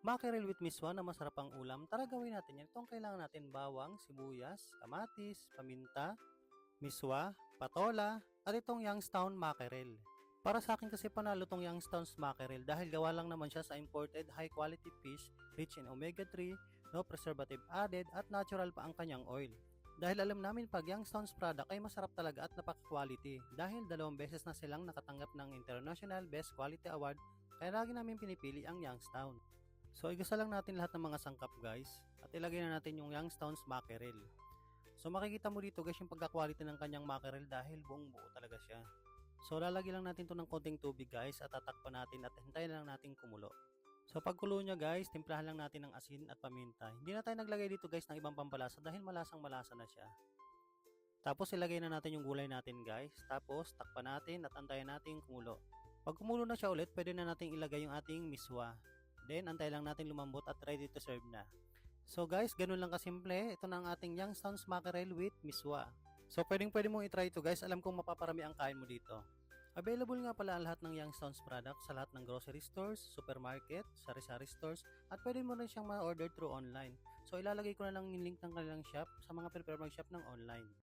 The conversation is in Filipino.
Mackerel with miswa na masarap ang ulam, tara gawin natin yan. Ito ang kailangan natin: bawang, sibuyas, kamatis, paminta, miswa, patola, at itong Youngstown mackerel. Para sa akin kasi panalo tong Youngstown's mackerel dahil gawa lang naman siya sa imported high quality fish, rich in omega-3, no preservative added, at natural pa ang kanyang oil. Dahil alam namin pag Youngstown's product ay masarap talaga at napaka-quality dahil 2 beses na silang nakatanggap ng International Best Quality Award, kaya lagi namin pinipili ang Youngstown. So igasa lang natin lahat ng mga sangkap guys at ilagay na natin yung Youngstown's mackerel. So makikita mo dito guys yung pagka-quality ng kanyang mackerel dahil buong buo talaga siya. So lalagyan lang natin to ng konting tubig guys at tatakpan natin at hintayin lang natin kumulo. So pagkulo niya guys, timplahan lang natin ng asin at paminta. Hindi na tayo naglagay dito guys ng ibang pampalasa dahil malasang malasa na siya. Tapos ilagay na natin yung gulay natin guys. Tapos takpan natin at antayin natin kumulo. Pag kumulo na siya ulit, pwede na natin ilagay yung ating miswa. Then antay lang natin lumambot at ready to serve na. So guys, ganun lang kasimple. Ito na ang ating Youngstown's mackerel with miswa. So pwede mong i-try ito guys. Alam kong mapaparami ang kain mo dito. Available nga pala ang lahat ng Youngstown's products sa lahat ng grocery stores, supermarket, sari-sari stores, at pwede mo rin siyang ma-order through online. So ilalagay ko na lang yung link ng kanilang shop sa mga prepare mag-shop ng online.